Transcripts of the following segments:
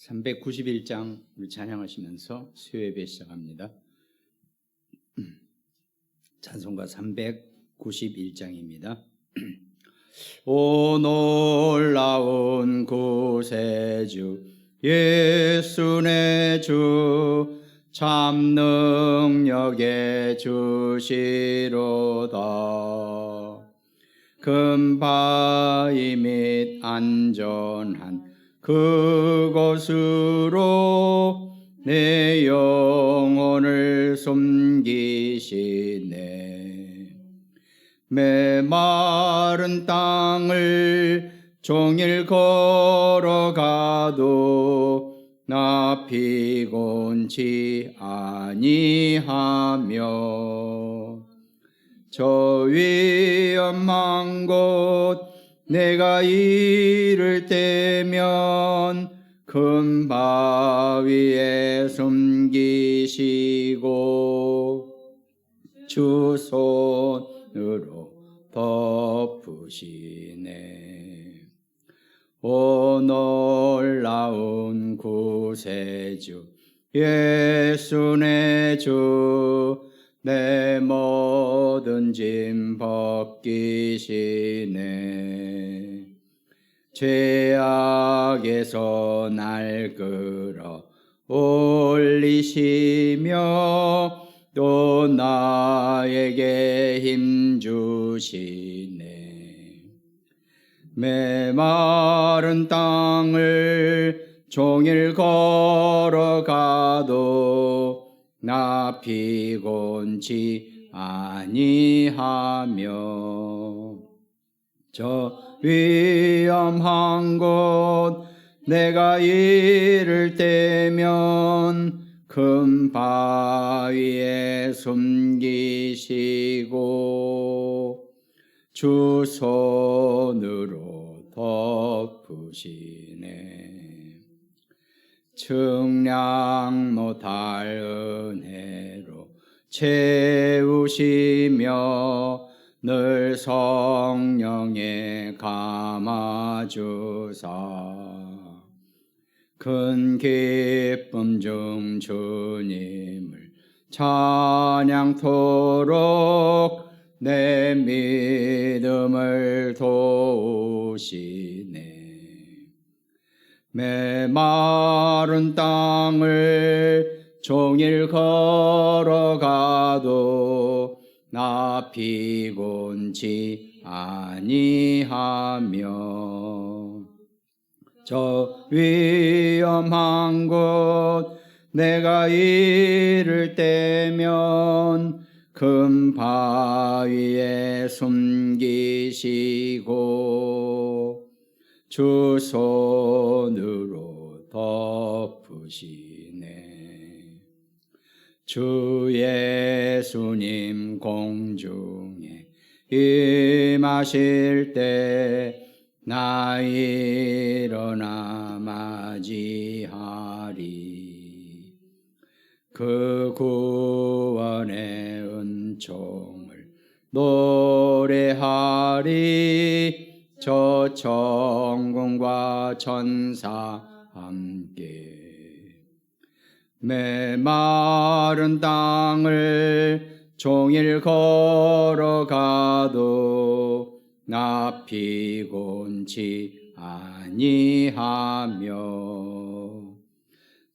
391장 찬양하시면서 수요예배 시작합니다. 찬송가 391장입니다. 오 놀라운 구세주 예수 내 주 참 능력의 주시로다. 금바위 및 안전한 그곳으로 내 영혼을 숨기시네. 메마른 땅을 종일 걸어가도 나 피곤치 아니하며 저 위험한 곳 내가 이를 때면 큰 바위에 숨기시고 주 손으로 덮으시네. 오 놀라운 구세주 예수 내 주 내 모든 짐 벗기시네. 죄악에서 날 끌어 올리시며 또 나에게 힘 주시네. 메마른 땅을 종일 걸어가도 나 피곤치 아니하며 저 위험한 곳 내가 이를 때면 큰 바위에 숨기시고 주 손으로 덮으시네. 측량 못할 은혜로 채우시며 늘 성령에 감아주사 큰 기쁨 중 주님을 찬양토록 내 믿음을 도우시네. 메마른 땅을 종일 걸어가도 나 피곤치 아니하며 저 위험한 곳 내가 이를 때면 큰 바위에 숨기시고 주 손으로 덮으시네. 주 예수님 공중에 임하실 때 나 일어나 맞이하리. 그 구원의 은총을 노래하리. 저 천군과 천사 함께 메마른 땅을 종일 걸어가도 나 피곤치 아니하며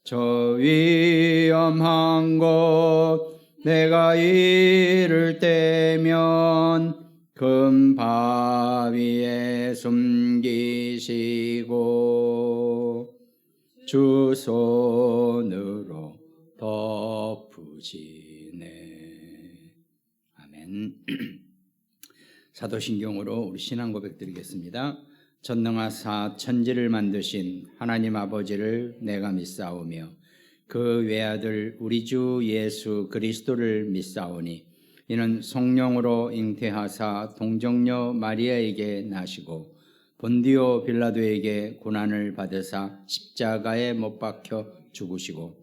저 위험한 곳 내가 이를 때면 큰 바위에 숨기시고 주 손으로 덮으시네. 아멘. 사도신경으로 우리 신앙 고백 드리겠습니다. 전능하사 천지를 만드신 하나님 아버지를 내가 믿사오며 그 외아들 우리 주 예수 그리스도를 믿사오니 이는 성령으로 잉태하사 동정녀 마리아에게 나시고 본디오 빌라도에게 고난을 받으사 십자가에 못 박혀 죽으시고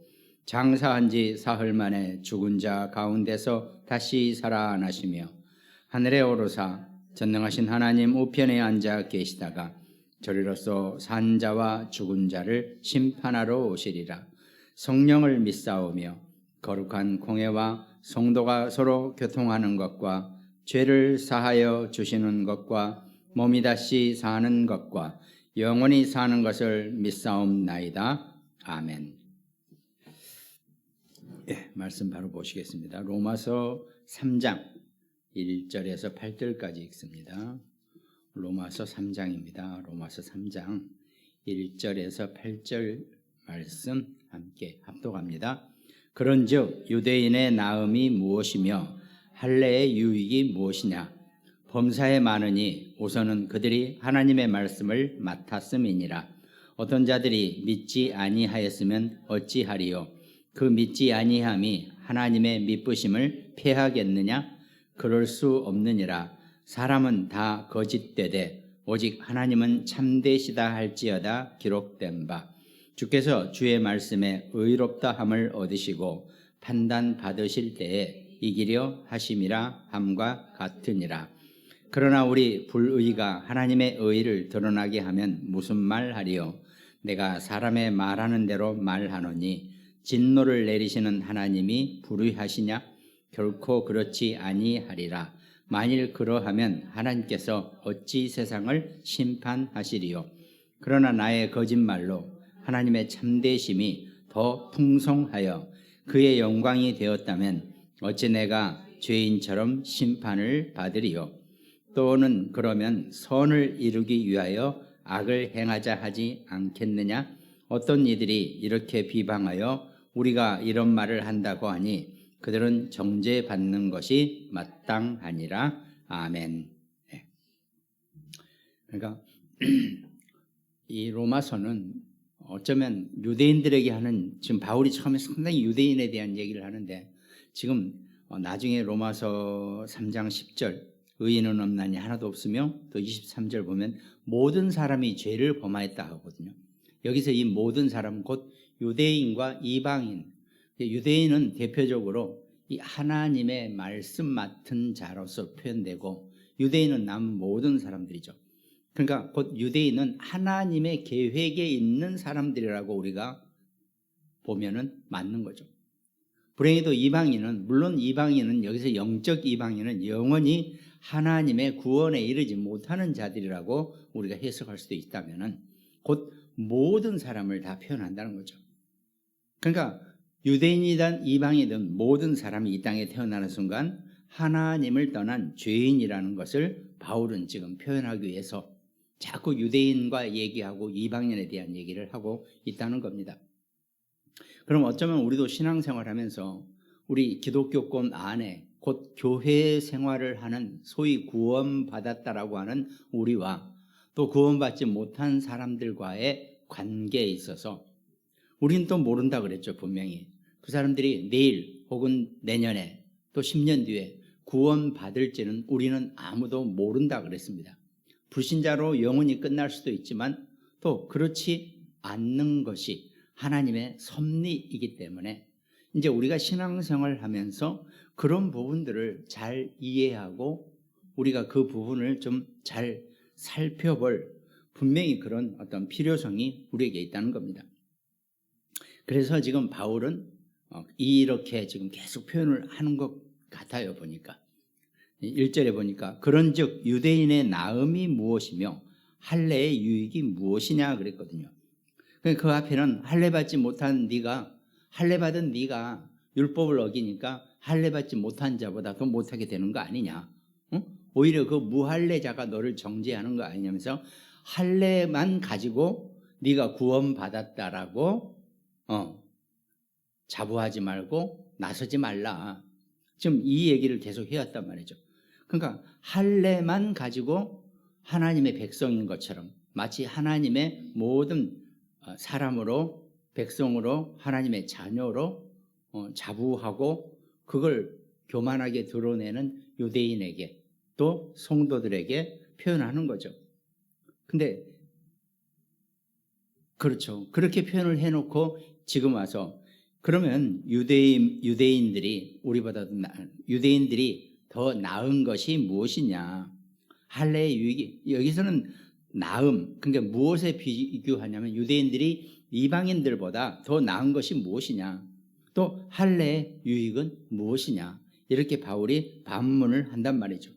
장사한 지 사흘 만에 죽은 자 가운데서 다시 살아나시며 하늘에 오르사 전능하신 하나님 우편에 앉아 계시다가 저리로서 산 자와 죽은 자를 심판하러 오시리라. 성령을 믿사오며 거룩한 공회와 성도가 서로 교통하는 것과 죄를 사하여 주시는 것과 몸이 다시 사는 것과 영원히 사는 것을 믿사옵나이다. 아멘. 말씀 바로 보시겠습니다. 로마서 3장 1절에서 8절까지 읽습니다. 로마서 3장입니다. 로마서 3장 1절에서 8절 말씀 함께 합독합니다. 그런즉 유대인의 나음이 무엇이며 할례의 유익이 무엇이냐? 범사에 많으니 우선은 그들이 하나님의 말씀을 맡았음이니라. 어떤 자들이 믿지 아니하였으면 어찌하리요? 그 믿지 아니함이 하나님의 미쁘심을 패하겠느냐? 그럴 수 없느니라. 사람은 다 거짓되되 오직 하나님은 참되시다 할지어다 기록된 바. 주께서 주의 말씀에 의롭다 함을 얻으시고 판단 받으실 때에 이기려 하심이라 함과 같으니라. 그러나 우리 불의가 하나님의 의를 드러나게 하면 무슨 말하리요? 내가 사람의 말하는 대로 말하노니 진노를 내리시는 하나님이 불의하시냐? 결코 그렇지 아니하리라. 만일 그러하면 하나님께서 어찌 세상을 심판하시리요? 그러나 나의 거짓말로 하나님의 참되심이 더 풍성하여 그의 영광이 되었다면 어찌 내가 죄인처럼 심판을 받으리요? 또는 그러면 선을 이루기 위하여 악을 행하자 하지 않겠느냐? 어떤 이들이 이렇게 비방하여 우리가 이런 말을 한다고 하니 그들은 정죄받는 것이 마땅하니라. 아멘. 그러니까 이 로마서는 어쩌면 유대인들에게 하는, 지금 바울이 처음에 상당히 유대인에 대한 얘기를 하는데 지금 나중에 로마서 3장 10절 의인은 없나니 하나도 없으며 또 23절 보면 모든 사람이 죄를 범하였다 하거든요. 여기서 이 모든 사람 곧 유대인과 이방인, 유대인은 대표적으로 이 하나님의 말씀 맡은 자로서 표현되고 유대인은 남 모든 사람들이죠. 그러니까 곧 유대인은 하나님의 계획에 있는 사람들이라고 우리가 보면은 맞는 거죠. 불행히도 이방인은, 물론 이방인은 여기서 영적 이방인은 영원히 하나님의 구원에 이르지 못하는 자들이라고 우리가 해석할 수도 있다면은 곧 모든 사람을 다 표현한다는 거죠. 그러니까 유대인이든 이방이든 모든 사람이 이 땅에 태어나는 순간 하나님을 떠난 죄인이라는 것을 바울은 지금 표현하기 위해서 자꾸 유대인과 얘기하고 이방인에 대한 얘기를 하고 있다는 겁니다. 그럼 어쩌면 우리도 신앙생활하면서 우리 기독교권 안에 곧 교회 생활을 하는 소위 구원받았다라고 하는 우리와 또 구원받지 못한 사람들과의 관계에 있어서 우리는 또 모른다 그랬죠. 분명히 그 사람들이 내일 혹은 내년에 또 10년 뒤에 구원받을지는 우리는 아무도 모른다 그랬습니다. 불신자로 영원히 끝날 수도 있지만 또 그렇지 않는 것이 하나님의 섭리이기 때문에 이제 우리가 신앙생활을 하면서 그런 부분들을 잘 이해하고 우리가 그 부분을 좀 잘 살펴볼 분명히 그런 어떤 필요성이 우리에게 있다는 겁니다. 그래서 지금 바울은 이렇게 지금 계속 표현을 하는 것 같아요. 보니까 1절에 보니까 그런즉 유대인의 나음이 무엇이며 할례의 유익이 무엇이냐 그랬거든요. 그 앞에는 할례 받지 못한 네가, 할례 받은 네가 율법을 어기니까 할례 받지 못한 자보다 더 못하게 되는 거 아니냐? 오히려 그 무할례자가 너를 정죄하는 거 아니냐면서 할례만 가지고 네가 구원받았다라고 자부하지 말고 나서지 말라. 지금 이 얘기를 계속 해왔단 말이죠. 그러니까 할례만 가지고 하나님의 백성인 것처럼 마치 하나님의 모든 사람으로, 백성으로, 하나님의 자녀로 자부하고 그걸 교만하게 드러내는 유대인에게 또 성도들에게 표현하는 거죠. 근데 그렇죠. 그렇게 표현을 해놓고 지금 와서 그러면 유대인들이 우리보다도 유대인들이 더 나은 것이 무엇이냐? 할례의 유익이, 여기서는 나음, 그러니까 무엇에 비교하냐면 유대인들이 이방인들보다 더 나은 것이 무엇이냐, 또 할례의 유익은 무엇이냐, 이렇게 바울이 반문을 한단 말이죠.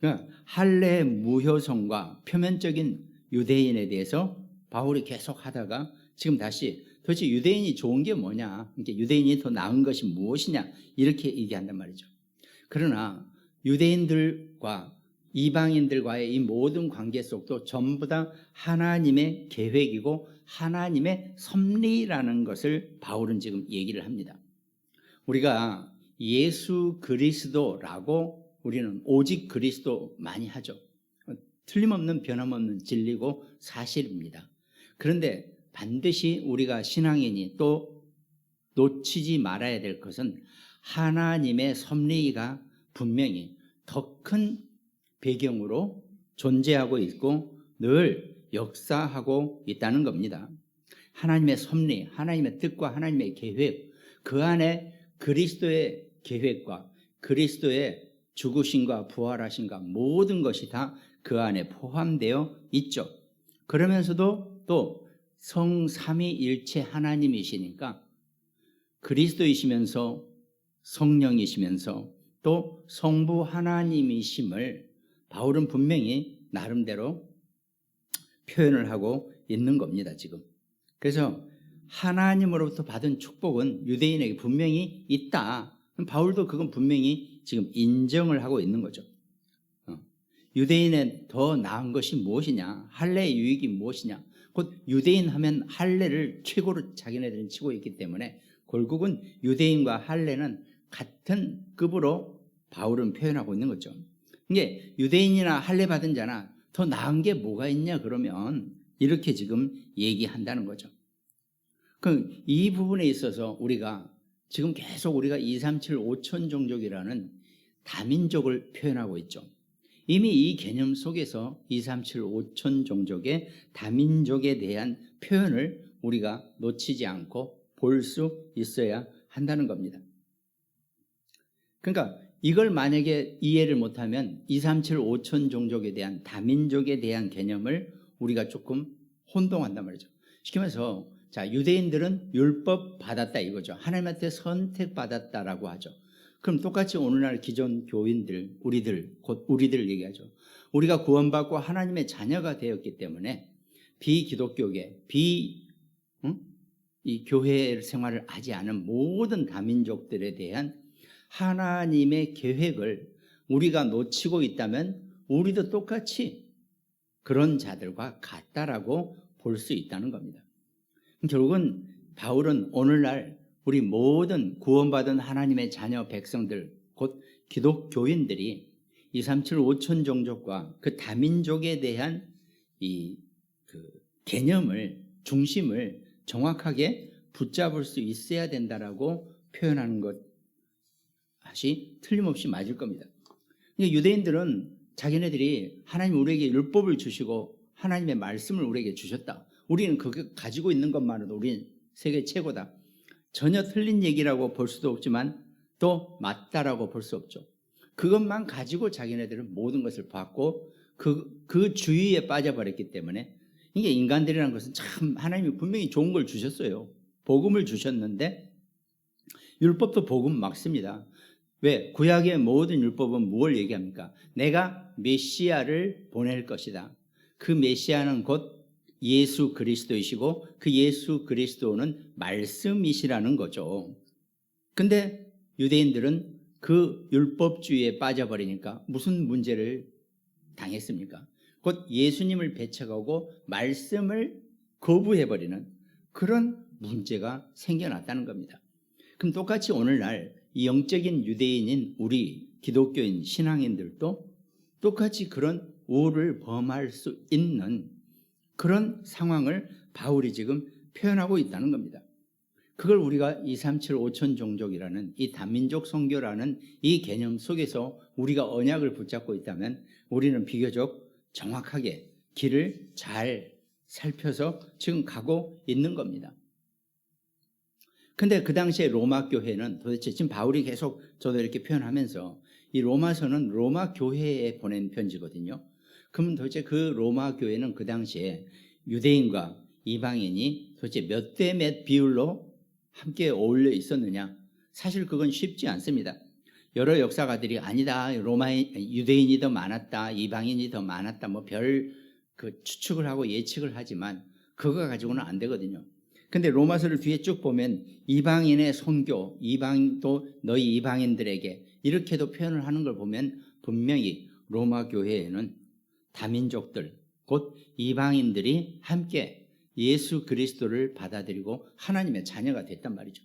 그러니까 할례의 무효성과 표면적인 유대인에 대해서 바울이 계속 하다가 지금 다시 도대체 유대인이 좋은 게 뭐냐, 그러니까 유대인이 더 나은 것이 무엇이냐, 이렇게 얘기한단 말이죠. 그러나 유대인들과 이방인들과의 이 모든 관계 속도 전부 다 하나님의 계획이고 하나님의 섭리라는 것을 바울은 지금 얘기를 합니다. 우리가 예수 그리스도라고 우리는 오직 그리스도 많이 하죠. 틀림없는 변함없는 진리고 사실입니다. 그런데 반드시 우리가 신앙인이 또 놓치지 말아야 될 것은 하나님의 섭리가 분명히 더 큰 배경으로 존재하고 있고 늘 역사하고 있다는 겁니다. 하나님의 섭리, 하나님의 뜻과 하나님의 계획, 그 안에 그리스도의 계획과 그리스도의 죽으심과 부활하심과 모든 것이 다 그 안에 포함되어 있죠. 그러면서도 또 성삼위일체 하나님이시니까 그리스도이시면서 성령이시면서 또 성부 하나님이심을 바울은 분명히 나름대로 표현을 하고 있는 겁니다, 지금. 그래서 하나님으로부터 받은 축복은 유대인에게 분명히 있다. 바울도 그건 분명히 지금 인정을 하고 있는 거죠. 유대인의 더 나은 것이 무엇이냐, 할례의 유익이 무엇이냐, 곧 유대인 하면 할례를 최고로 자기네들은 치고 있기 때문에 결국은 유대인과 할례는 같은 급으로 바울은 표현하고 있는 거죠. 이게 유대인이나 할례 받은 자나 더 나은 게 뭐가 있냐 그러면 이렇게 지금 얘기한다는 거죠. 그럼 이 부분에 있어서 우리가 지금 계속 우리가 237 5천 종족이라는 다민족을 표현하고 있죠. 이미 이 개념 속에서 237 5천 종족의 다민족에 대한 표현을 우리가 놓치지 않고 볼 수 있어야 한다는 겁니다. 그러니까 이걸 만약에 이해를 못하면 237 5천 종족에 대한 다민족에 대한 개념을 우리가 조금 혼동한단 말이죠. 쉽게 말해서 자, 유대인들은 율법 받았다 이거죠. 하나님한테 선택받았다라고 하죠. 그럼 똑같이 오늘날 기존 교인들, 곧 우리들 얘기하죠. 우리가 구원받고 하나님의 자녀가 되었기 때문에 비기독교계, 이 교회 생활을 하지 않은 모든 다민족들에 대한 하나님의 계획을 우리가 놓치고 있다면 우리도 똑같이 그런 자들과 같다라고 볼 수 있다는 겁니다. 결국은 바울은 오늘날 우리 모든 구원받은 하나님의 자녀 백성들, 곧 기독교인들이 237 5천 종족과 그 다민족에 대한 그 개념을, 중심을 정확하게 붙잡을 수 있어야 된다라고 표현하는 것이 틀림없이 맞을 겁니다. 유대인들은 자기네들이 하나님 우리에게 율법을 주시고 하나님의 말씀을 우리에게 주셨다. 우리는 그거 가지고 있는 것만으로도 우리는 세계 최고다. 전혀 틀린 얘기라고 볼 수도 없지만 또 맞다라고 볼 수 없죠. 그것만 가지고 자기네들은 모든 것을 받고 그 주의에 빠져버렸기 때문에 이게 인간들이라는 것은 참 하나님이 분명히 좋은 걸 주셨어요. 복음을 주셨는데 율법도 복음 맞습니다. 왜? 구약의 모든 율법은 무엇을 얘기합니까? 내가 메시아를 보낼 것이다. 그 메시아는 곧 예수 그리스도이시고 그 예수 그리스도는 말씀이시라는 거죠. 근데 유대인들은 그 율법주의에 빠져버리니까 무슨 문제를 당했습니까? 곧 예수님을 배척하고 말씀을 거부해버리는 그런 문제가 생겨났다는 겁니다. 그럼 똑같이 오늘날 이 영적인 유대인인 우리 기독교인 신앙인들도 똑같이 그런 오를 범할 수 있는 그런 상황을 바울이 지금 표현하고 있다는 겁니다. 그걸 우리가 237 5천 종족이라는 이 다민족 선교라는 이 개념 속에서 우리가 언약을 붙잡고 있다면 우리는 비교적 정확하게 길을 잘 살펴서 지금 가고 있는 겁니다. 근데 그 당시에 로마 교회는 도대체 지금 바울이 계속 저도 이렇게 표현하면서 이 로마서는 로마 교회에 보낸 편지거든요. 그러면 도대체 그 로마 교회는 그 당시에 유대인과 이방인이 도대체 몇 대 몇 비율로 함께 어울려 있었느냐? 사실 그건 쉽지 않습니다. 여러 역사가들이 아니다, 유대인이 더 많았다, 이방인이 더 많았다, 뭐 그 추측을 하고 예측을 하지만 그거 가지고는 안 되거든요. 근데 로마서를 뒤에 쭉 보면 이방인의 선교, 또 너희 이방인들에게 이렇게도 표현을 하는 걸 보면 분명히 로마 교회에는 다민족들, 곧 이방인들이 함께 예수 그리스도를 받아들이고 하나님의 자녀가 됐단 말이죠.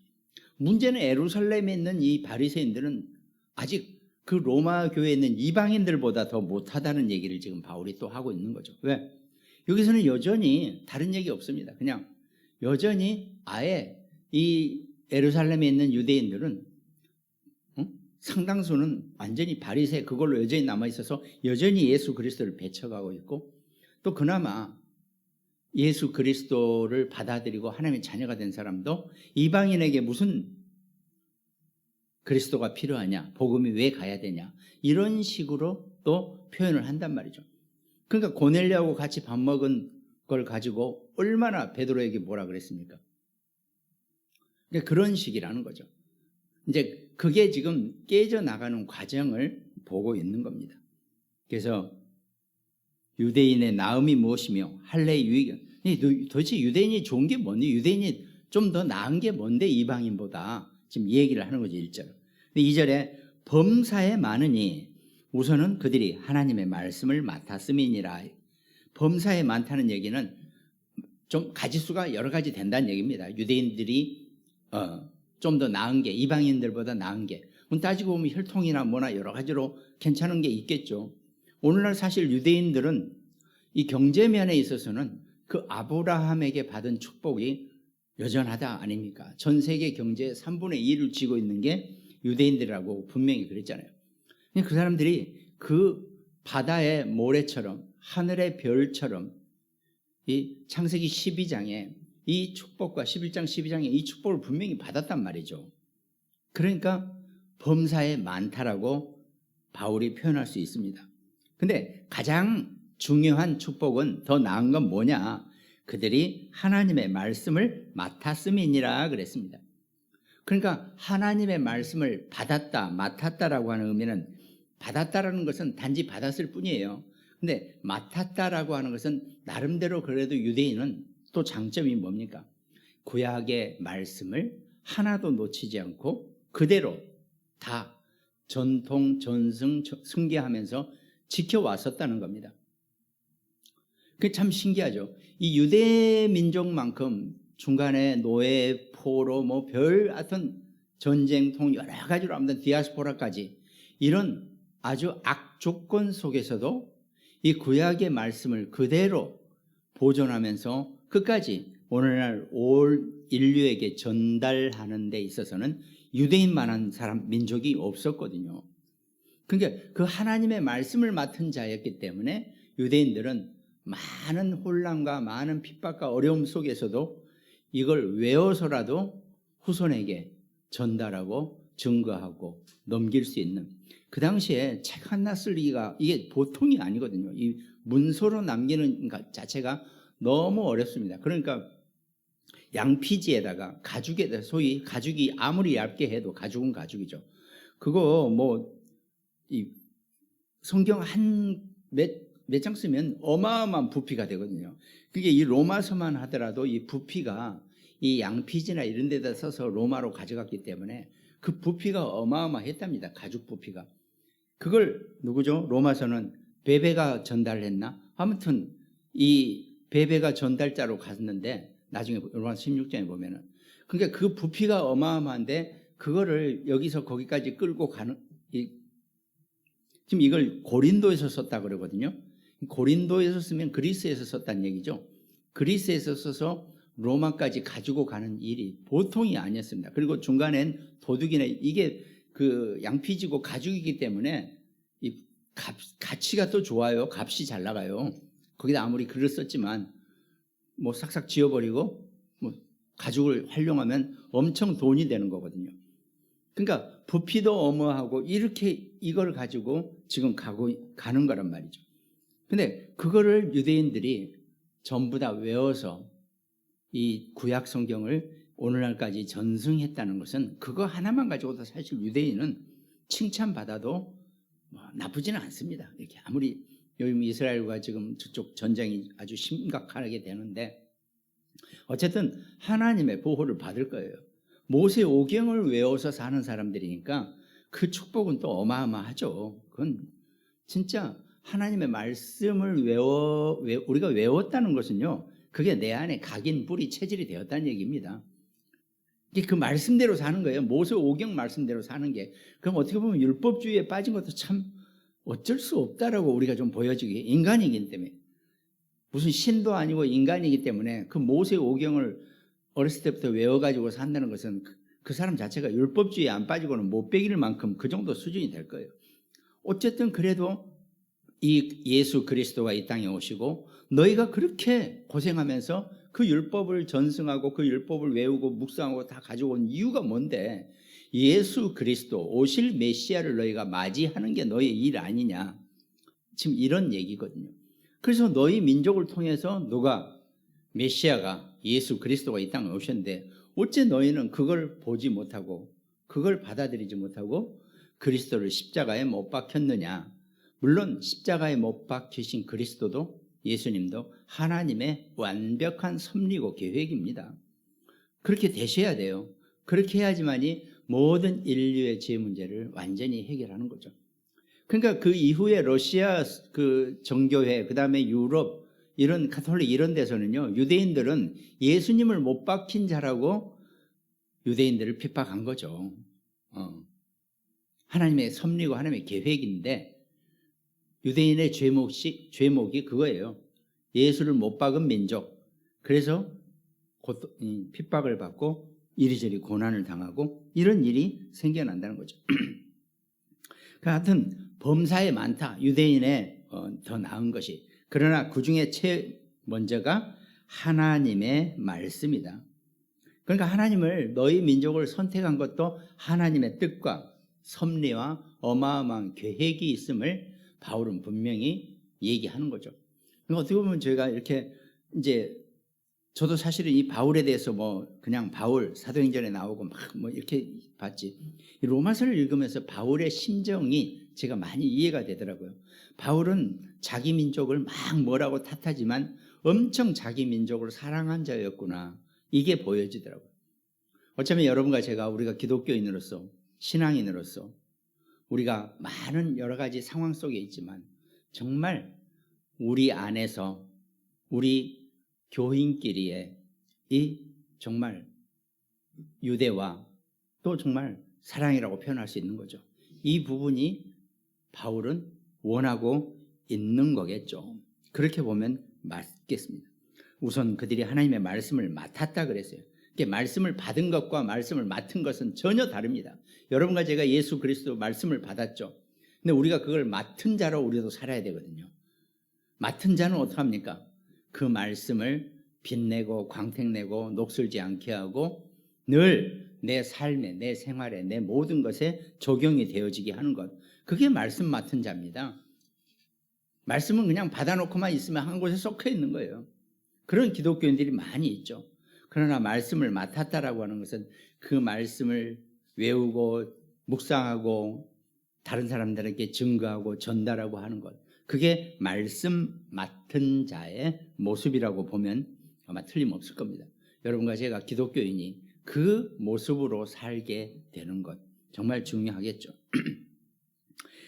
문제는 예루살렘에 있는 이 바리새인들은 아직 그 로마 교회에 있는 이방인들보다 더 못하다는 얘기를 지금 바울이 또 하고 있는 거죠. 왜? 여기서는 여전히 다른 얘기 없습니다. 그냥 여전히 아예 이 예루살렘에 있는 유대인들은 상당수는 완전히 바리새 그걸로 여전히 남아있어서 여전히 예수 그리스도를 배척하고 있고, 또 그나마 예수 그리스도를 받아들이고 하나님의 자녀가 된 사람도 이방인에게 무슨 그리스도가 필요하냐, 복음이 왜 가야 되냐, 이런 식으로 또 표현을 한단 말이죠. 그러니까 고넬료하고 같이 밥 먹은 걸 가지고 얼마나 베드로에게 뭐라 그랬습니까? 그런 식이라는 거죠. 이제 그게 지금 깨져나가는 과정을 보고 있는 겁니다. 그래서 유대인의 나음이 무엇이며 할례의 유익이, 도대체 유대인이 좋은 게 뭔데, 유대인이 좀 더 나은 게 뭔데 이방인보다, 지금 이 얘기를 하는 거죠. 1절. 2절에 범사에 많으니 우선은 그들이 하나님의 말씀을 맡았음이니라. 범사에 많다는 얘기는 좀 가지수가 여러 가지 된다는 얘기입니다. 유대인들이 좀 더 나은 게, 이방인들보다 나은 게, 따지고 보면 혈통이나 뭐나 여러 가지로 괜찮은 게 있겠죠. 오늘날 사실 유대인들은 이 경제면에 있어서는 그 아브라함에게 받은 축복이 여전하다 아닙니까? 전 세계 경제의 3분의 2를 쥐고 있는 게 유대인들이라고 분명히 그랬잖아요. 그 사람들이 그 바다의 모래처럼 하늘의 별처럼 이 창세기 12장에 이 축복과 11장 12장에 이 축복을 분명히 받았단 말이죠. 그러니까 범사에 많다라고 바울이 표현할 수 있습니다. 근데 가장 중요한 축복은, 더 나은 건 뭐냐? 그들이 하나님의 말씀을 맡았음이니라 그랬습니다. 그러니까 하나님의 말씀을 받았다, 맡았다라고 하는 의미는, 받았다라는 것은 단지 받았을 뿐이에요. 근데 맡았다라고 하는 것은 나름대로 그래도 유대인은 또 장점이 뭡니까? 구약의 말씀을 하나도 놓치지 않고 그대로 다 전통, 전승, 승계하면서 지켜왔었다는 겁니다. 그게 참 신기하죠. 이 유대 민족만큼 중간에 노예, 포로, 뭐 하여튼 전쟁통 여러 가지로 아무튼 디아스포라까지 이런 아주 악조건 속에서도 이 구약의 말씀을 그대로 보존하면서 끝까지 오늘날 올 인류에게 전달하는 데 있어서는 유대인만한 민족이 없었거든요. 그러니까 그 하나님의 말씀을 맡은 자였기 때문에 유대인들은 많은 혼란과 많은 핍박과 어려움 속에서도 이걸 외워서라도 후손에게 전달하고 증거하고 넘길 수 있는, 그 당시에 책 하나 쓰기가 이게 보통이 아니거든요. 이 문서로 남기는 것 자체가 너무 어렵습니다. 그러니까 양피지에다가 가죽에다, 소위 가죽이 아무리 얇게 해도 가죽은 가죽이죠. 그거 뭐 이 성경 몇 장 쓰면 어마어마한 부피가 되거든요. 그게 이 로마서만 하더라도 이 부피가 이 양피지나 이런 데다 써서 로마로 가져갔기 때문에 그 부피가 어마어마했답니다. 가죽 부피가. 그걸 누구죠? 로마서는 베베가 전달했나? 아무튼 이 베베가 전달자로 갔는데 나중에 로마서 16장에 보면은, 그러니까 그 부피가 어마어마한데 그거를 여기서 거기까지 끌고 가는, 지금 이걸 고린도에서 썼다 그러거든요. 고린도에서 쓰면 그리스에서 썼다는 얘기죠. 그리스에서 써서 로마까지 가지고 가는 일이 보통이 아니었습니다. 그리고 중간엔 도둑이나, 이게 그 양피지고 가죽이기 때문에 이 가치가 또 좋아요. 값이 잘 나가요. 거기다 아무리 글을 썼지만 뭐 싹싹 지워버리고 뭐 가죽을 활용하면 엄청 돈이 되는 거거든요. 그러니까 부피도 어마하고 이렇게 이걸 가지고 지금 가는 거란 말이죠. 근데 그거를 유대인들이 전부 다 외워서 이 구약 성경을 오늘날까지 전승했다는 것은 그거 하나만 가지고도 사실 유대인은 칭찬받아도 뭐 나쁘지는 않습니다. 이렇게 아무리 요즘 이스라엘과 지금 저쪽 전쟁이 아주 심각하게 되는데 어쨌든 하나님의 보호를 받을 거예요. 모세 오경을 외워서 사는 사람들이니까 그 축복은 또 어마어마하죠. 그건 진짜 하나님의 말씀을 우리가 외웠다는 것은요, 그게 내 안에 각인, 뿌리, 체질이 되었다는 얘기입니다. 그 말씀대로 사는 거예요. 모세 오경 말씀대로 사는 게. 그럼 어떻게 보면 율법주의에 빠진 것도 참 어쩔 수 없다라고 우리가 좀 보여지기, 인간이기 때문에. 무슨 신도 아니고 인간이기 때문에 그 모세 오경을 어렸을 때부터 외워가지고 산다는 것은 그 사람 자체가 율법주의에 안 빠지고는 못 베길 만큼 그 정도 수준이 될 거예요. 어쨌든 그래도 이 예수 그리스도가 이 땅에 오시고 너희가 그렇게 고생하면서 그 율법을 전승하고 그 율법을 외우고 묵상하고 다 가지고 온 이유가 뭔데, 예수 그리스도 오실 메시아를 너희가 맞이하는 게 너희 일 아니냐, 지금 이런 얘기거든요. 그래서 너희 민족을 통해서 누가, 메시아가 예수 그리스도가 이 땅에 오셨는데 어째 너희는 그걸 보지 못하고 그걸 받아들이지 못하고 그리스도를 십자가에 못 박혔느냐. 물론 십자가에 못 박히신 그리스도도, 예수님도 하나님의 완벽한 섭리고 계획입니다. 그렇게 되셔야 돼요. 그렇게 해야지만이 모든 인류의 죄 문제를 완전히 해결하는 거죠. 그러니까 그 이후에 러시아 그 정교회, 그 다음에 유럽 이런 가톨릭 이런 데서는요, 유대인들은 예수님을 못 박힌 자라고 유대인들을 핍박한 거죠. 하나님의 섭리고 하나님의 계획인데 유대인의 죄목이 그거예요. 예수를 못 박은 민족. 그래서 핍박을 받고 이리저리 고난을 당하고 이런 일이 생겨난다는 거죠. 하여튼 범사에 많다. 유대인의 더 나은 것이. 그러나 그 중에 제일 먼저가 하나님의 말씀이다. 그러니까 하나님을, 너희 민족을 선택한 것도 하나님의 뜻과 섭리와 어마어마한 계획이 있음을 바울은 분명히 얘기하는 거죠. 그러니까 어떻게 보면 제가 이렇게 이제 저도 사실은 이 바울에 대해서 뭐 그냥 바울 사도행전에 나오고 막 뭐 이렇게 봤지, 이 로마서를 읽으면서 바울의 심정이 제가 많이 이해가 되더라고요. 바울은 자기 민족을 막 뭐라고 탓하지만 엄청 자기 민족을 사랑한 자였구나, 이게 보여지더라고요. 어쩌면 여러분과 제가, 우리가 기독교인으로서, 신앙인으로서 우리가 많은 여러 가지 상황 속에 있지만 정말 우리 안에서 우리 교인끼리의 이 정말 유대와 또 정말 사랑이라고 표현할 수 있는 거죠. 이 부분이 바울은 원하고 있는 거겠죠. 그렇게 보면 맞겠습니다. 우선 그들이 하나님의 말씀을 맡았다 그랬어요. 말씀을 받은 것과 말씀을 맡은 것은 전혀 다릅니다. 여러분과 제가 예수 그리스도 말씀을 받았죠. 근데 우리가 그걸 맡은 자로 우리도 살아야 되거든요. 맡은 자는 어떡합니까? 그 말씀을 빛내고 광택내고 녹슬지 않게 하고 늘 내 삶에, 내 생활에, 내 모든 것에 적용이 되어지게 하는 것, 그게 말씀 맡은 자입니다. 말씀은 그냥 받아놓고만 있으면 한 곳에 썩혀 있는 거예요. 그런 기독교인들이 많이 있죠. 그러나 말씀을 맡았다라고 하는 것은 그 말씀을 외우고 묵상하고 다른 사람들에게 증거하고 전달하고 하는 것, 그게 말씀 맡은 자의 모습이라고 보면 아마 틀림없을 겁니다. 여러분과 제가 기독교인이 그 모습으로 살게 되는 것, 정말 중요하겠죠.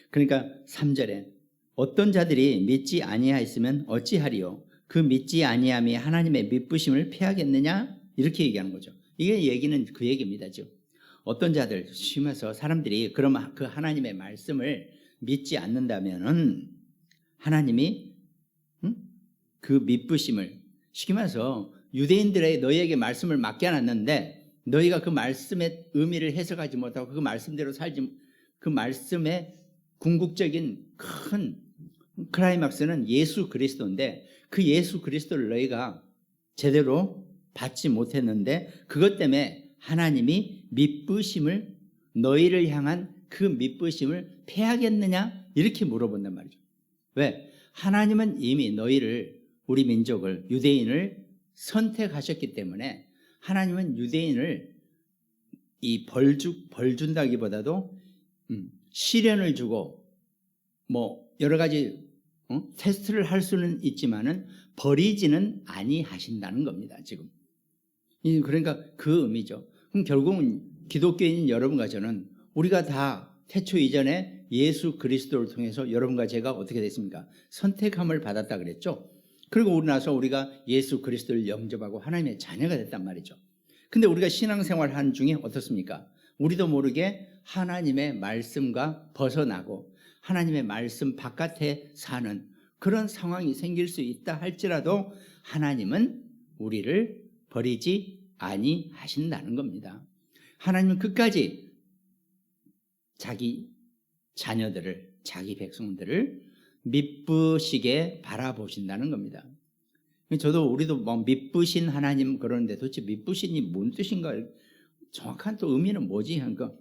그러니까 3절에 어떤 자들이 믿지 아니하였으면 어찌하리요? 그 믿지 아니함이 하나님의 미쁘심을 피하겠느냐? 이렇게 얘기하는 거죠. 이게 얘기는 그 얘기입니다. 지금 어떤 자들, 심해서 사람들이 그러면 그 하나님의 말씀을 믿지 않는다면은 하나님이 그 미쁘심을, 쉽게 말해서 유대인들의 너희에게 말씀을 맡겨놨는데 너희가 그 말씀의 의미를 해석하지 못하고 그 말씀대로 살지, 그 말씀의 궁극적인 큰 클라이막스는 예수 그리스도인데 그 예수 그리스도를 너희가 제대로 받지 못했는데 그것 때문에 하나님이 미쁘심을, 너희를 향한 그 미쁘심을 패하겠느냐? 이렇게 물어본단 말이죠. 왜? 하나님은 이미 너희를, 우리 민족을, 유대인을 선택하셨기 때문에 하나님은 유대인을 이 벌 준다기보다도 시련을 주고 뭐 여러 가지 테스트를 할 수는 있지만은 버리지는 아니하신다는 겁니다. 지금 그러니까 그 의미죠. 그럼 결국은 기독교인 여러분과 저는 우리가 다 태초 이전에 예수 그리스도를 통해서 여러분과 제가 어떻게 됐습니까? 선택함을 받았다 그랬죠. 그리고 우리 나서 우리가 예수 그리스도를 영접하고 하나님의 자녀가 됐단 말이죠. 근데 우리가 신앙생활 한 중에 어떻습니까? 우리도 모르게 하나님의 말씀과 벗어나고 하나님의 말씀 바깥에 사는 그런 상황이 생길 수 있다 할지라도 하나님은 우리를 버리지 아니하신다는 겁니다. 하나님은 끝까지 자기 자녀들을, 자기 백성들을 미쁘시게 바라보신다는 겁니다. 저도 우리도 뭐 미쁘신 하나님 그러는데 도대체 미쁘신이 뭔 뜻인가? 정확한 또 의미는 뭐지? 하니까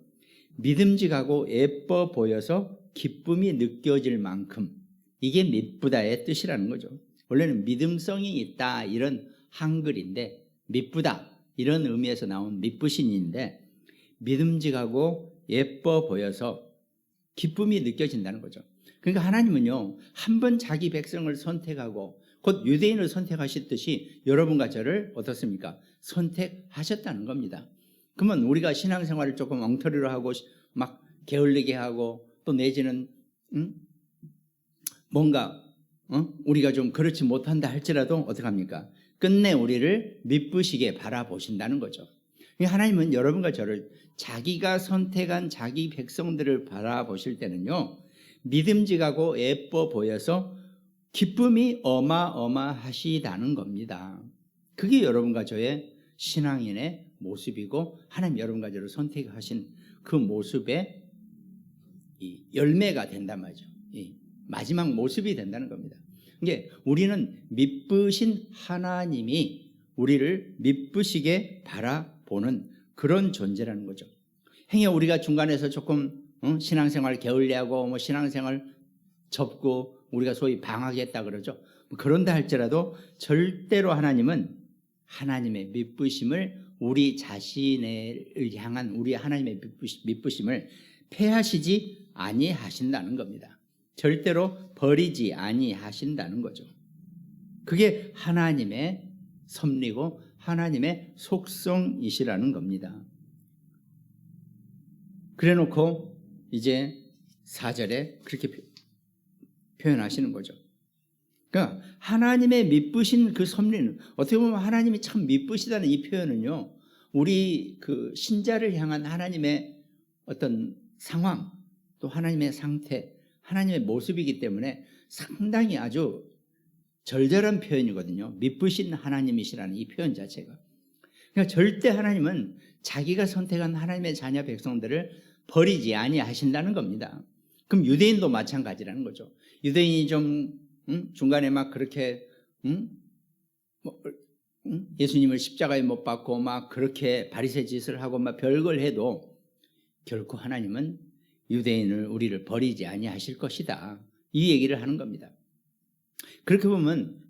믿음직하고 예뻐 보여서 기쁨이 느껴질 만큼, 이게 미쁘다의 뜻이라는 거죠. 원래는 믿음성이 있다 이런 한글인데 미쁘다 이런 의미에서 나온 미쁘신인데 믿음직하고 예뻐 보여서 기쁨이 느껴진다는 거죠. 그러니까 하나님은요, 한 번 자기 백성을 선택하고 곧 유대인을 선택하셨듯이 여러분과 저를 어떻습니까? 선택하셨다는 겁니다. 그러면 우리가 신앙생활을 조금 엉터리로 하고 막 게을리게 하고 또 내지는 뭔가 우리가 좀 그렇지 못한다 할지라도 어떡합니까? 끝내 우리를 미쁘시게 바라보신다는 거죠. 하나님은 여러분과 저를 자기가 선택한 자기 백성들을 바라보실 때는요, 믿음직하고 예뻐 보여서 기쁨이 어마어마하시다는 겁니다. 그게 여러분과 저의 신앙인의 모습이고 하나님 여러분과 저를 선택하신 그 모습의 이 열매가 된단 말이죠. 이 마지막 모습이 된다는 겁니다. 이게 우리는 미쁘신 하나님이 우리를 미쁘시게 바라보는 그런 존재라는 거죠. 행여 우리가 중간에서 조금 신앙생활 게을리하고 뭐 신앙생활 접고 우리가 소위 방황했다 그러죠. 그런다 할지라도 절대로 하나님은 하나님의 미쁘심을 우리 자신을 향한 우리 하나님의 미쁘심을 패하시지 아니하신다는 겁니다. 절대로 버리지 아니하신다는 거죠. 그게 하나님의 섭리고 하나님의 속성이시라는 겁니다. 그래놓고 이제 4절에 그렇게 표현하시는 거죠. 그러니까 하나님의 미쁘신 그 섭리는 어떻게 보면 하나님이 참 미쁘시다는 이 표현은요, 우리 그 신자를 향한 하나님의 어떤 상황 또 하나님의 상태, 하나님의 모습이기 때문에 상당히 아주 절절한 표현이거든요. 미쁘신 하나님이시라는 이 표현 자체가. 그러니까 절대 하나님은 자기가 선택한 하나님의 자녀 백성들을 버리지 아니하신다는 겁니다. 그럼 유대인도 마찬가지라는 거죠. 유대인이 좀 중간에 막 그렇게 예수님을 십자가에 못 박고 막 그렇게 바리새 짓을 하고 막 별걸 해도 결코 하나님은 유대인을 우리를 버리지 아니하실 것이다. 이 얘기를 하는 겁니다. 그렇게 보면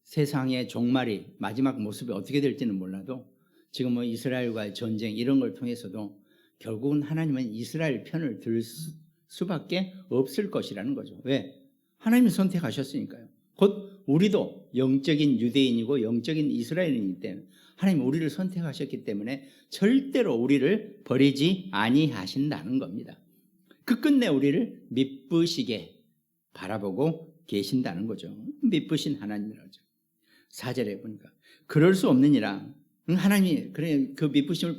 세상의 종말이 마지막 모습이 어떻게 될지는 몰라도 지금 뭐 이스라엘과의 전쟁 이런 걸 통해서도 결국은 하나님은 이스라엘 편을 들 수밖에 없을 것이라는 거죠. 왜? 하나님이 선택하셨으니까요. 곧 우리도 영적인 유대인이고 영적인 이스라엘인이기 때문에 하나님 우리를 선택하셨기 때문에 절대로 우리를 버리지 아니하신다는 겁니다. 그 끝내 우리를 미쁘시게 바라보고 계신다는 거죠. 미쁘신 하나님이라죠. 4절에 보니까 그럴 수 없느니라. 하나님이 그래 그 미쁘심을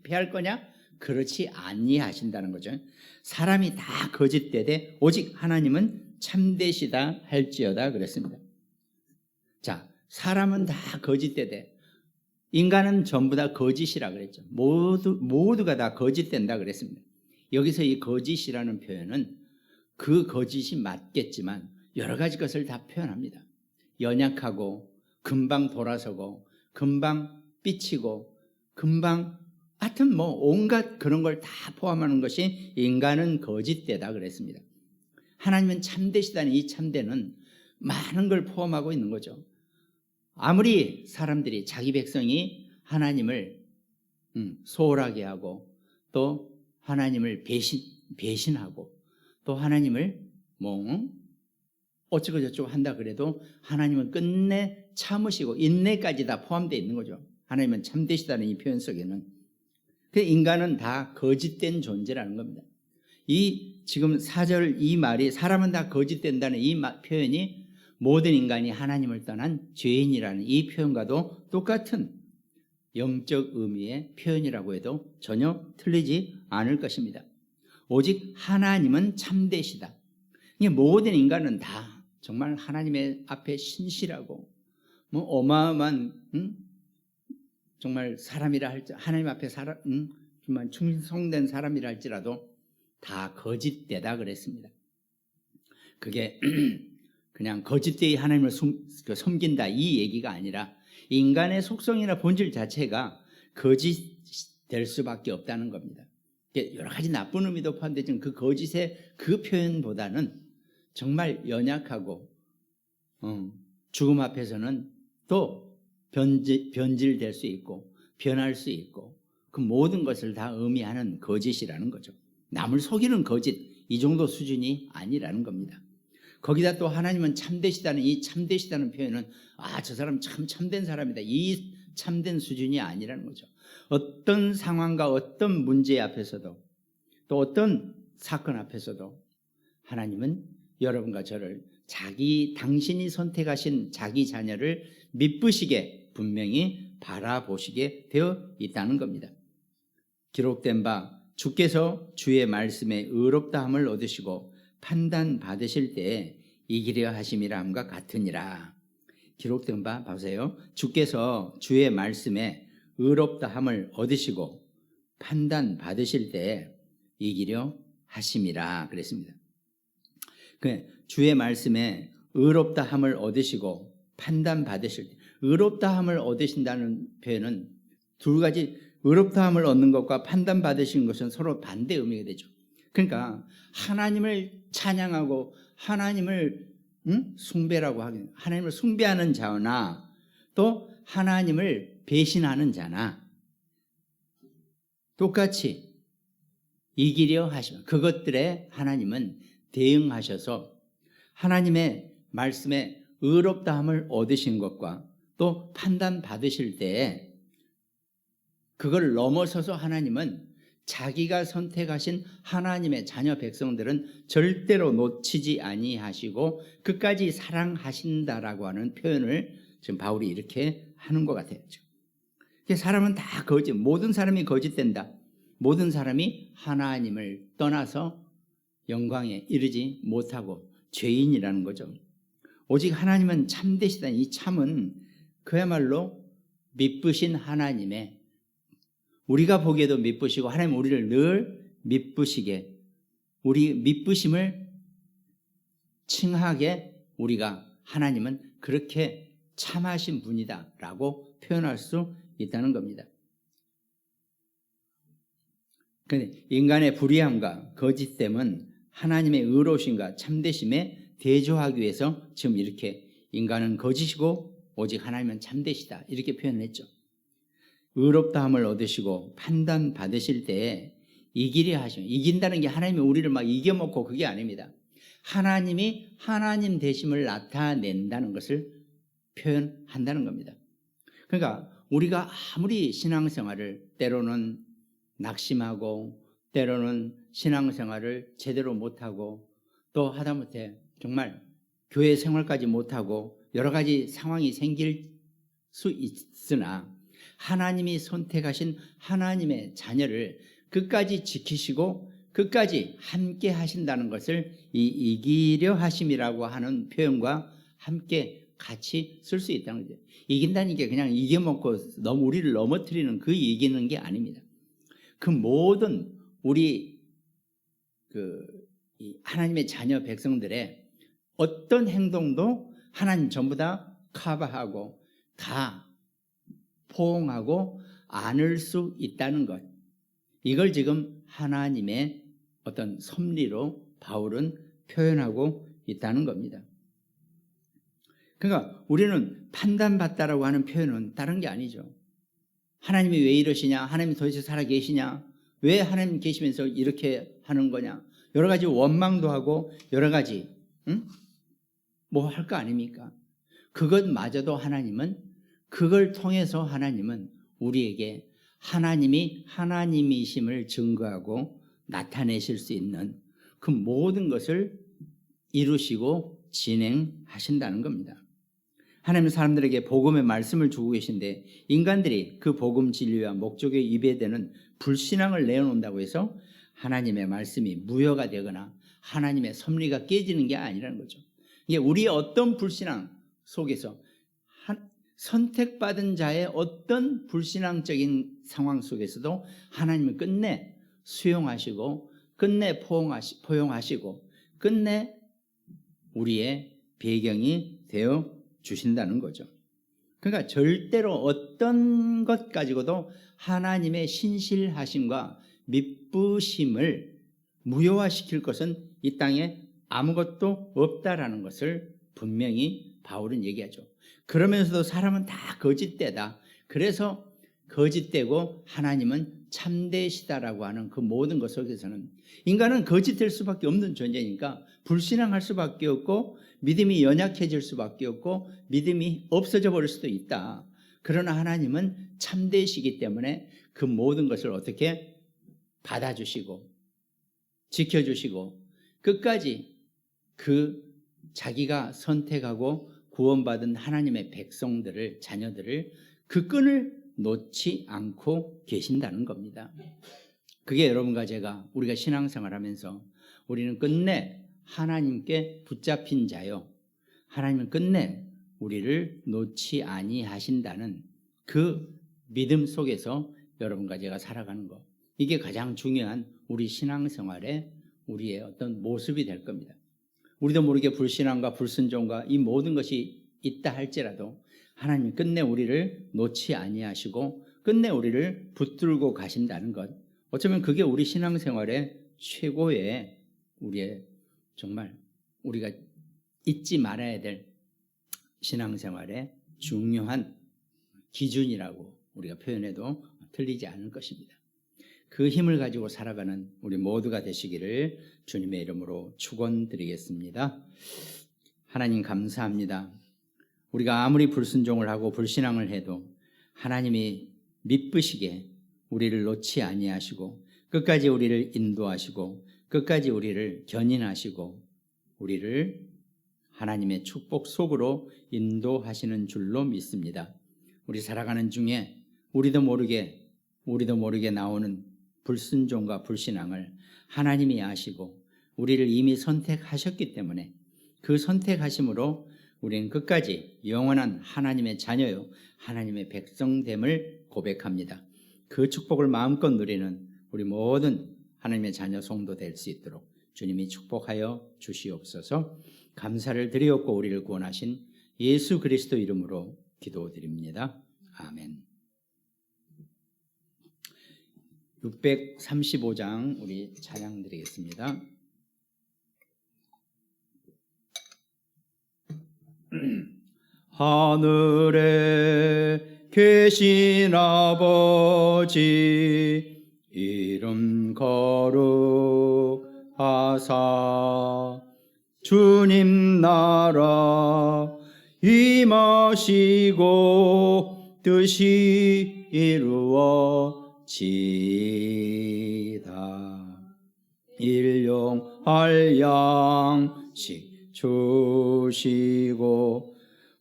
피할 거냐? 그렇지 아니하신다는 거죠. 사람이 다 거짓되되 오직 하나님은 참되시다 할지어다 그랬습니다. 자, 사람은 다 거짓되되 인간은 전부 다 거짓이라 그랬죠. 모두가 다 거짓된다 그랬습니다. 여기서 이 거짓이라는 표현은 그 거짓이 맞겠지만 여러 가지 것을 다 표현합니다. 연약하고 금방 돌아서고 금방 삐치고 금방 하여튼 뭐 온갖 그런 걸 다 포함하는 것이 인간은 거짓되다 그랬습니다. 하나님은 참되시다는 이 참되는 많은 걸 포함하고 있는 거죠. 아무리 사람들이 자기 백성이 하나님을 소홀하게 하고 또 하나님을 배신하고 또 하나님을 어쩌고 저쩌고 한다 그래도 하나님은 끝내 참으시고 인내까지 다 포함되어 있는 거죠. 하나님은 참되시다는 이 표현 속에는. 그 인간은 다 거짓된 존재라는 겁니다. 이 지금 4절 이 말이 사람은 다 거짓된다는 이 표현이 모든 인간이 하나님을 떠난 죄인이라는 이 표현과도 똑같은 영적 의미의 표현이라고 해도 전혀 틀리지 않을 것입니다. 오직 하나님은 참되시다. 모든 인간은 다 정말 하나님의 앞에 신실하고 어마어마한 정말 사람이라 할지 하나님 앞에 정말 충성된 사람이라 할지라도 다 거짓되다 그랬습니다. 그게 그냥 거짓되이 하나님을 섬긴다 이 얘기가 아니라 인간의 속성이나 본질 자체가 거짓될 수밖에 없다는 겁니다. 여러 가지 나쁜 의미도 포함되지만 그 거짓의 그 표현보다는 정말 연약하고 죽음 앞에서는 또 변질될 수 있고 변할 수 있고 그 모든 것을 다 의미하는 거짓이라는 거죠. 남을 속이는 거짓 이 정도 수준이 아니라는 겁니다. 거기다 또 하나님은 참되시다는 이 참되시다는 표현은 저 사람 참 참된 사람이다 이 참된 수준이 아니라는 거죠. 어떤 상황과 어떤 문제 앞에서도 또 어떤 사건 앞에서도 하나님은 여러분과 저를 당신이 선택하신 자기 자녀를 미쁘시게 분명히 바라보시게 되어 있다는 겁니다. 기록된 바 주께서 주의 말씀에 의롭다함을 얻으시고 판단 받으실 때에 이기려 하심이라 함과 같으니라. 기록된 바 보세요. 주께서 주의 말씀에 의롭다함을 얻으시고 판단 받으실 때에 이기려 하심이라 그랬습니다. 주의 말씀에 의롭다함을 얻으시고 판단 받으실 때 의롭다함을 얻으신다는 표현은 두 가지 의롭다함을 얻는 것과 판단 받으신 것은 서로 반대 의미가 되죠. 그러니까 하나님을 찬양하고 하나님을 숭배라고 하긴 하나님을 숭배하는 자나 또 하나님을 배신하는 자나 똑같이 이기려 하시면 그것들에 하나님은 대응하셔서 하나님의 말씀에 의롭다함을 얻으신 것과 또 판단 받으실 때에 그걸 넘어서서 하나님은 자기가 선택하신 하나님의 자녀 백성들은 절대로 놓치지 아니하시고 끝까지 사랑하신다라고 하는 표현을 지금 바울이 이렇게 하는 것 같아요. 사람은 다 모든 사람이 거짓된다. 모든 사람이 하나님을 떠나서 영광에 이르지 못하고 죄인이라는 거죠. 오직 하나님은 참되시다. 이 참은 그야말로 미쁘신 하나님의 우리가 보기에도 미쁘시고 하나님 우리를 늘 미쁘시게 우리 미쁘심을 칭하게 우리가 하나님은 그렇게 참하신 분이다 라고 표현할 수 있다는 겁니다. 인간의 불의함과 거짓됨은 하나님의 의로우심과 참되심에 대조하기 위해서 지금 이렇게 인간은 거짓이고 오직 하나님은 참되시다 이렇게 표현했죠. 의롭다함을 얻으시고 판단 받으실 때에 이기려 하시면 이긴다는 게 하나님이 우리를 막 이겨먹고 그게 아닙니다. 하나님이 하나님 되심을 나타낸다는 것을 표현한다는 겁니다. 그러니까 우리가 아무리 신앙생활을 때로는 낙심하고 때로는 신앙생활을 제대로 못하고 또 하다못해 정말 교회 생활까지 못하고 여러 가지 상황이 생길 수 있으나 하나님이 선택하신 하나님의 자녀를 끝까지 지키시고 끝까지 함께 하신다는 것을 이 이기려 하심이라고 하는 표현과 함께 같이 쓸 수 있다는 거죠. 이긴다는 게 그냥 이겨먹고 우리를 넘어뜨리는 그 이기는 게 아닙니다. 그 모든 우리 하나님의 자녀 백성들의 어떤 행동도 하나님 전부 다 커버하고 다 포옹하고 안을 수 있다는 것. 이걸 지금 하나님의 어떤 섭리로 바울은 표현하고 있다는 겁니다. 그러니까 우리는 판단받다라고 하는 표현은 다른 게 아니죠. 하나님이 왜 이러시냐? 하나님이 도대체 살아계시냐? 왜 하나님 계시면서 이렇게 하는 거냐? 여러 가지 원망도 하고 여러 가지 뭐 할 거 아닙니까? 그것마저도 그걸 통해서 하나님은 우리에게 하나님이 하나님이심을 증거하고 나타내실 수 있는 그 모든 것을 이루시고 진행하신다는 겁니다. 하나님은 사람들에게 복음의 말씀을 주고 계신데 인간들이 그 복음 진리와 목적에 위배되는 불신앙을 내어놓는다고 해서 하나님의 말씀이 무효가 되거나 하나님의 섭리가 깨지는 게 아니라는 거죠. 이게 우리의 어떤 불신앙 속에서 선택받은 자의 어떤 불신앙적인 상황 속에서도 하나님은 끝내 수용하시고 끝내 포용하시고 끝내 우리의 배경이 되어 주신다는 거죠. 그러니까 절대로 어떤 것 가지고도 하나님의 신실하심과 미쁘심을 무효화시킬 것은 이 땅에 아무것도 없다라는 것을 분명히 바울은 얘기하죠. 그러면서도 사람은 다 거짓되다. 그래서 거짓되고 하나님은 참되시다라고 하는 그 모든 것 속에서는 인간은 거짓될 수밖에 없는 존재니까 불신앙할 수밖에 없고 믿음이 연약해질 수밖에 없고 믿음이 없어져 버릴 수도 있다. 그러나 하나님은 참되시기 때문에 그 모든 것을 어떻게 받아주시고 지켜주시고 끝까지 그 자기가 선택하고 구원받은 하나님의 백성들을 자녀들을 그 끈을 놓지 않고 계신다는 겁니다. 그게 여러분과 제가 우리가 신앙생활하면서 우리는 끝내 하나님께 붙잡힌 자요 하나님은 끝내 우리를 놓지 아니하신다는 그 믿음 속에서 여러분과 제가 살아가는 것, 이게 가장 중요한 우리 신앙생활의 우리의 어떤 모습이 될 겁니다. 우리도 모르게 불신앙과 불순종과 이 모든 것이 있다 할지라도 하나님 끝내 우리를 놓지 아니하시고 끝내 우리를 붙들고 가신다는 것, 어쩌면 그게 우리 신앙생활의 최고의 우리의 정말 우리가 잊지 말아야 될 신앙생활의 중요한 기준이라고 우리가 표현해도 틀리지 않을 것입니다. 그 힘을 가지고 살아가는 우리 모두가 되시기를 주님의 이름으로 축원드리겠습니다. 하나님 감사합니다. 우리가 아무리 불순종을 하고 불신앙을 해도 하나님이 미쁘시게 우리를 놓지 아니하시고 끝까지 우리를 인도하시고 끝까지 우리를 견인하시고 우리를 하나님의 축복 속으로 인도하시는 줄로 믿습니다. 우리 살아가는 중에 우리도 모르게 나오는 불순종과 불신앙을 하나님이 아시고 우리를 이미 선택하셨기 때문에 그 선택하심으로 우리는 끝까지 영원한 하나님의 자녀요 하나님의 백성됨을 고백합니다. 그 축복을 마음껏 누리는 우리 모든 하나님의 자녀 성도 될 수 있도록 주님이 축복하여 주시옵소서. 감사를 드리옵고 우리를 구원하신 예수 그리스도 이름으로 기도드립니다. 아멘. 635장 우리 찬양 드리겠습니다. 하늘에 계신 아버지 이름 거룩하사 주님 나라 임하시고 뜻이 이루어지다. 일용할 양식 주시고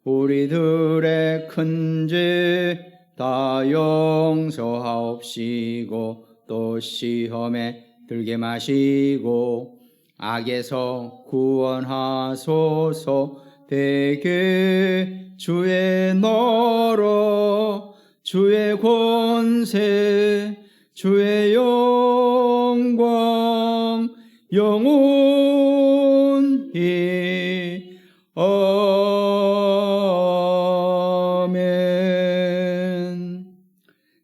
우리들의 큰 죄 다 용서하옵시고 또 시험에 들게 마시고 악에서 구원하소서. 대개 주의 너러 주의 권세 주의 영광 영원히 아멘.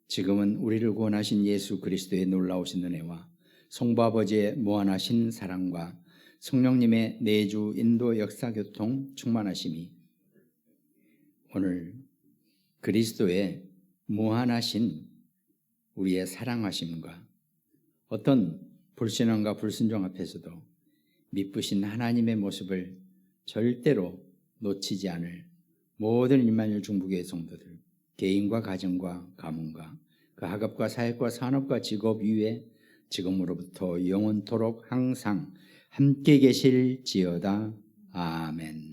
지금은 우리를 구원하신 예수 그리스도의 놀라우신 은혜와 성부 아버지의 무한하신 사랑과 성령님의 내주 인도 역사 교통 충만하심이 오늘 그리스도의 무한하신 우리의 사랑하심과 어떤 불신앙과 불순종 앞에서도 미쁘신 하나님의 모습을 절대로 놓치지 않을 모든 임마누엘 중보교회 성도들, 개인과 가정과 가문과 그 학업과 사역과 산업과 직업 위에 지금으로부터 영원토록 항상 함께 계실지어다. 아멘.